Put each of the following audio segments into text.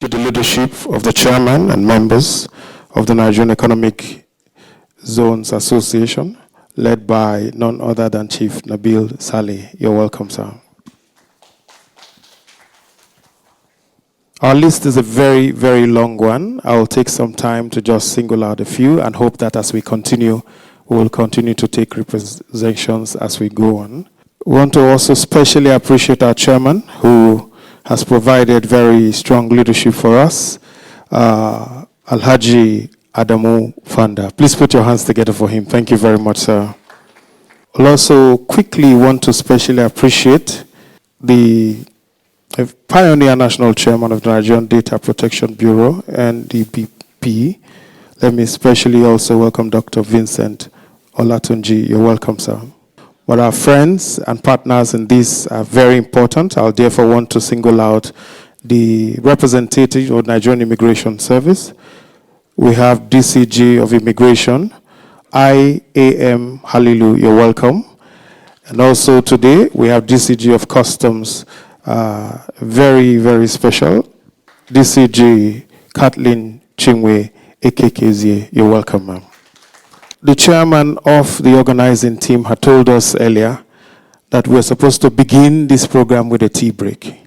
To the leadership of the chairman and members of the Nigerian Economic Zones Association, led by none other than Chief Nabil Saleh. You're welcome, sir. Our list is a very, very long one. I will take some time to just single out a few and hope that as we continue, we will continue to take representations as we go on. We want to also specially appreciate our chairman who has provided very strong leadership for us, Alhaji Adamu Fanda. Please put your hands together for him. Thank you very much, sir. I'll also quickly want to specially appreciate the pioneer national chairman of the Nigerian Data Protection Bureau, NDPP. Let me especially also welcome Dr. Vincent Olatunji. You're welcome, sir. But our friends and partners in this are very important. I'll therefore want to single out the representative of Nigerian Immigration Service. We have DCG of Immigration, IAM Halilu, you're welcome. And also today we have DCG of Customs, very, very special. DCG Kathleen Chingwe Ekekezie, you're welcome, ma'am. The chairman of the organizing team had told us earlier that we're supposed to begin this program with a tea break.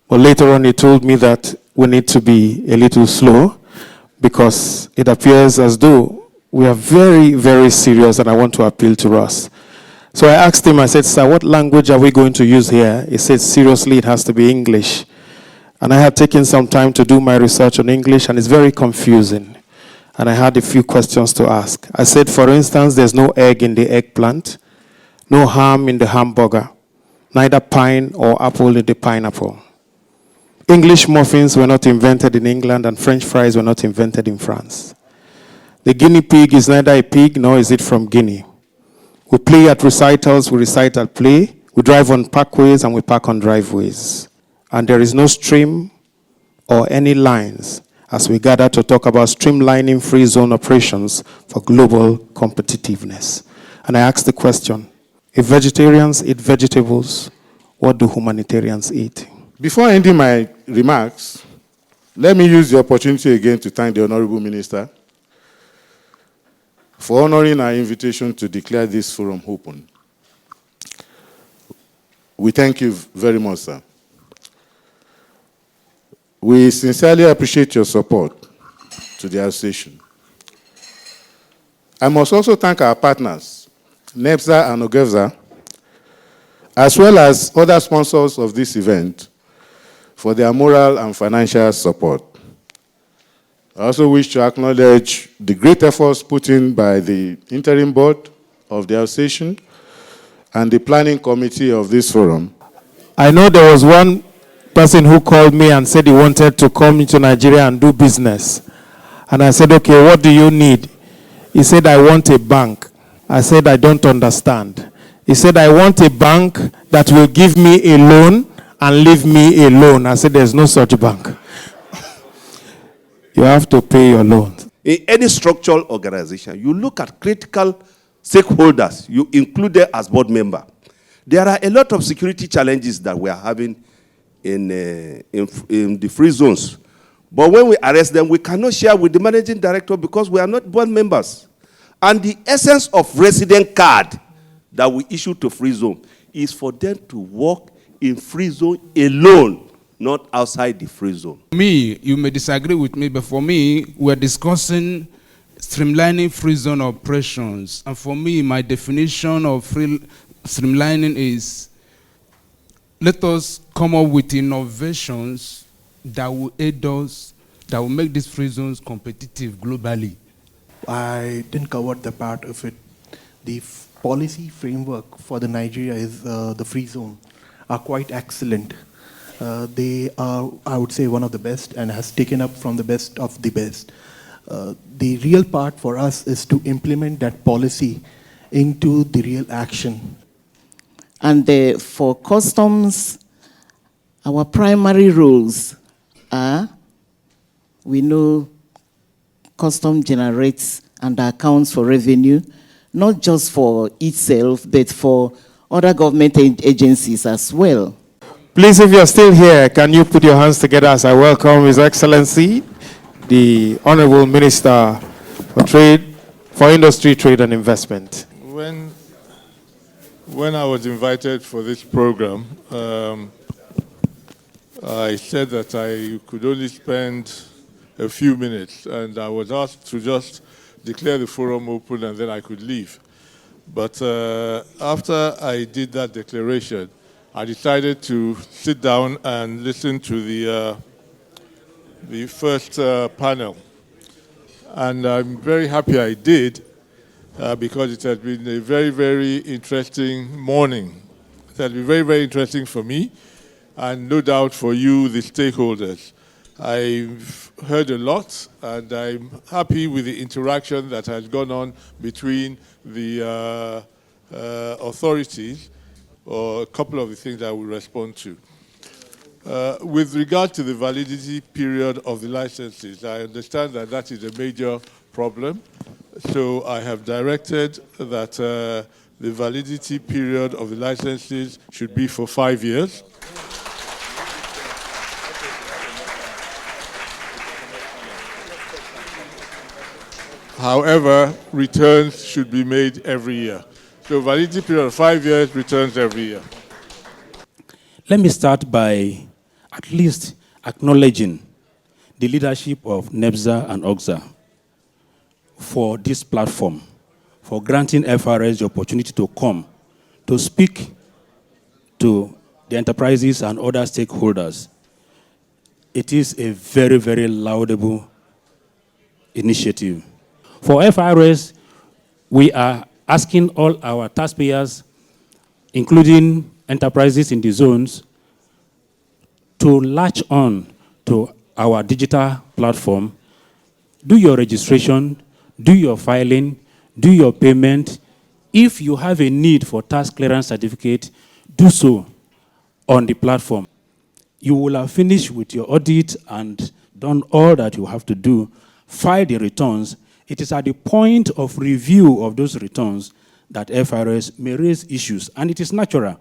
But later on he told me that we need to be a little slow because it appears as though we are very, very serious and I want to appeal to us. So I asked him, I said, sir, what language are we going to use here? He said, seriously, it has to be English. And I had taken some time to do my research on English and it's very confusing. And I had a few questions to ask. I said, for instance, there's no egg in the eggplant, no ham in the hamburger, neither pine or apple in the pineapple. English muffins were not invented in England and French fries were not invented in France. The guinea pig is neither a pig nor is it from Guinea. We play at recitals, we recite at play. We drive on parkways and we park on driveways. And there is no stream or any lines as we gather to talk about streamlining free zone operations for global competitiveness. And I asked the question, if vegetarians eat vegetables, what do humanitarians eat? Before ending my remarks, let me use the opportunity again to thank the Honorable Minister for honoring our invitation to declare this forum open. We thank you very much, sir. We sincerely appreciate your support to the association. I must also thank our partners, NEPSA and OGEVSA, as well as other sponsors of this event for their moral and financial support. I also wish to acknowledge the great efforts put in by the interim board of the association and the planning committee of this forum. I know there was one person who called me and said he wanted to come into Nigeria and do business. And I said, okay, what do you need? He said, I want a bank. I said, I don't understand. He said, I want a bank that will give me a loan and leave me alone. I said, there's no such bank. You have to pay your loan. In any structural organization, you look at critical stakeholders, you include them as board member. There are a lot of security challenges that we are having in the free zones. But when we arrest them, we cannot share with the managing director because we are not board members. And the essence of resident card that we issue to free zone is for them to work in free zone alone, not outside the free zone. Me, you may disagree with me, but for me, we're discussing streamlining free zone operations. And for me, my definition of streamlining is let us come up with innovations that will aid us, that will make these free zones competitive globally. I didn't cover the part of it. The policy framework for the Nigeria is the free zone are quite excellent. They are, I would say, one of the best and has taken up from the best of the best. The real part for us is to implement that policy into the real action. And for customs, our primary roles are, we know custom generates and accounts for revenue, not just for itself, but for other government agencies as well. Please, if you're still here, can you put your hands together as I welcome His Excellency, the Honorable Minister for Trade, for Industry, Trade and Investment. When I was invited for this program, I said that I could only spend a few minutes, and I was asked to just declare the forum open and then I could leave. But after I did that declaration, I decided to sit down and listen to the first panel. And I'm very happy I did, because it has been a very, very interesting morning. It has been very, very interesting for me, and no doubt for you, the stakeholders. I've heard a lot, and I'm happy with the interaction that has gone on between the authorities, or a couple of the things I will respond to. With regard to the validity period of the licenses, I understand that that is a major problem. So I have directed that the validity period of the licenses should be for 5 years. However, returns should be made every year. So validity period of 5 years, returns every year. Let me start by at least acknowledging the leadership of NEBSA and OGSA for this platform, for granting FRS the opportunity to come to speak to the enterprises and other stakeholders. It is a very, very laudable initiative. For FRS, we are asking all our taxpayers, including enterprises in the zones, to latch on to our digital platform, do your registration, do your filing, do your payment. If you have a need for tax clearance certificate, do so on the platform. You will have finished with your audit and done all that you have to do, file the returns. It is at the point of review of those returns that FRS may raise issues, and it is natural.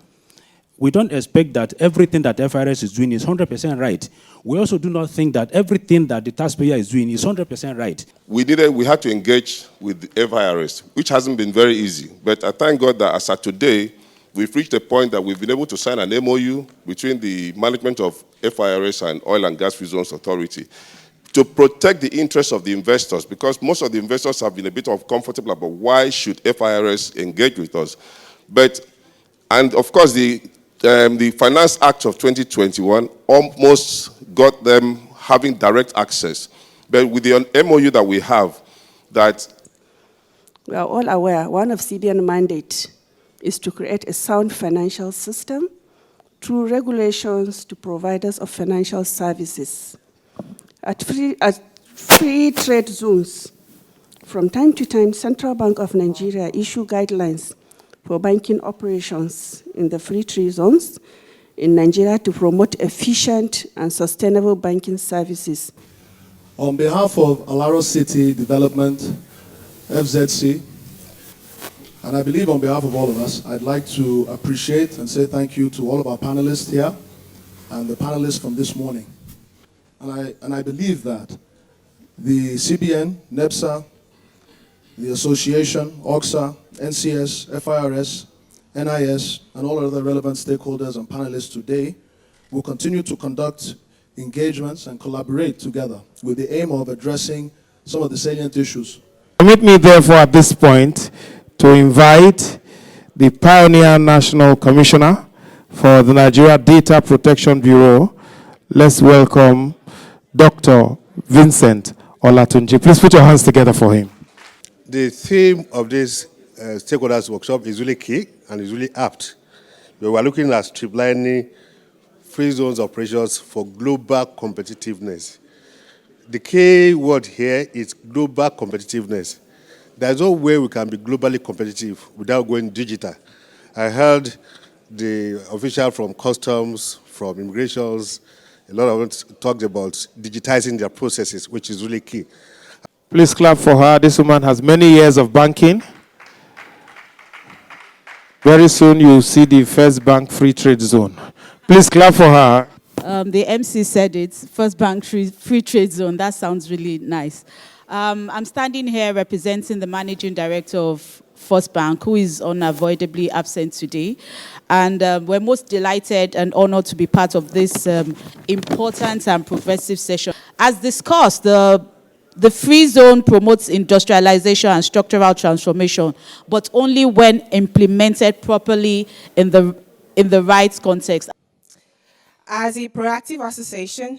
We don't expect that everything that FRS is doing is 100% right. We also do not think that everything that the taxpayer is doing is 100% right. We had to engage with the FIRS, which hasn't been very easy. But I thank God that as of today, we've reached a point that we've been able to sign an MOU between the management of FIRS and Oil and Gas Free Zones Authority to protect the interests of the investors, because most of the investors have been a bit uncomfortable about why should FIRS engage with us. And of course, the Finance Act of 2021 almost got them having direct access. But with the MOU that we have, that... We are all aware, one of CBN mandate is to create a sound financial system through regulations to providers of financial services. At free trade zones, from time to time, Central Bank of Nigeria issue guidelines for banking operations in the free trade zones in Nigeria to promote efficient and sustainable banking services. On behalf of Alaro City Development, FZC, and I believe on behalf of all of us, I'd like to appreciate and say thank you to all of our panelists here and the panelists from this morning. And I believe that the CBN, NEBSA, the association, OGSA, NCS, FIRS, NIS, and all other relevant stakeholders and panelists today will continue to conduct engagements and collaborate together with the aim of addressing some of the salient issues. Permit me, therefore, at this point, to invite the Pioneer National Commissioner for the Nigeria Data Protection Bureau. Let's welcome Dr. Vincent Olatunji. Please put your hands together for him. The theme of this stakeholders workshop is really key and is really apt. We are looking at streamlining free zones operations for global competitiveness. The key word here is global competitiveness. There's no way we can be globally competitive without going digital. I heard the official from customs, from immigrations, a lot of them talked about digitizing their processes, which is really key. Please clap for her. This woman has many years of banking. Very soon you'll see the first bank free trade zone. Please clap for her. The MC said it, First Bank Free Trade Zone. That sounds really nice. I'm standing here representing the Managing Director of First Bank, who is unavoidably absent today. And we're most delighted and honored to be part of this important and progressive session. As discussed, the free zone promotes industrialization and structural transformation, but only when implemented properly in the right context. As a proactive association,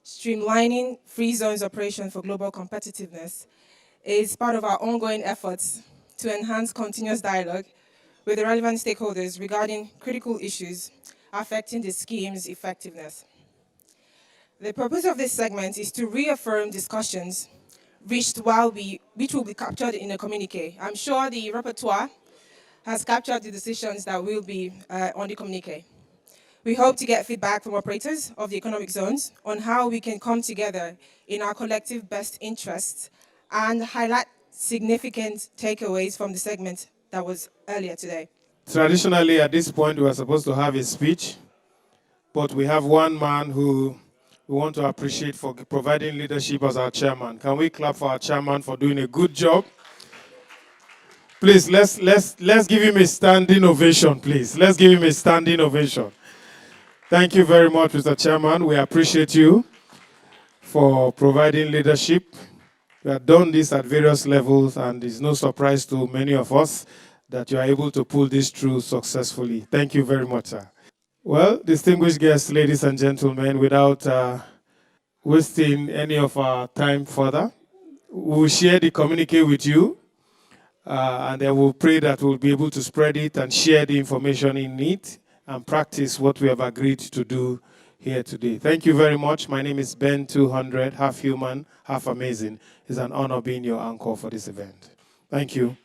streamlining free zones operation for global competitiveness is part of our ongoing efforts to enhance continuous dialogue with the relevant stakeholders regarding critical issues affecting the scheme's effectiveness. The purpose of this segment is to reaffirm discussions reached which will be captured in a communique. I'm sure the repertoire has captured the decisions that will be on the communique. We hope to get feedback from operators of the economic zones on how we can come together in our collective best interests and highlight significant takeaways from the segment that was earlier today. Traditionally, at this point, we are supposed to have a speech, but we have one man who we want to appreciate for providing leadership as our chairman. Can we clap for our chairman for doing a good job? Please, let's give him a standing ovation, please. Let's give him a standing ovation. Thank you very much, Mr. Chairman. We appreciate you for providing leadership. We have done this at various levels, and it's no surprise to many of us that you are able to pull this through successfully. Thank you very much, sir. Well, distinguished guests, ladies and gentlemen, without wasting any of our time further, we'll share the communique with you, and then we'll pray that we'll be able to spread it and share the information in it and practice what we have agreed to do here today. Thank you very much. My name is Ben 200, half human, half amazing. It's an honor being your anchor for this event. Thank you.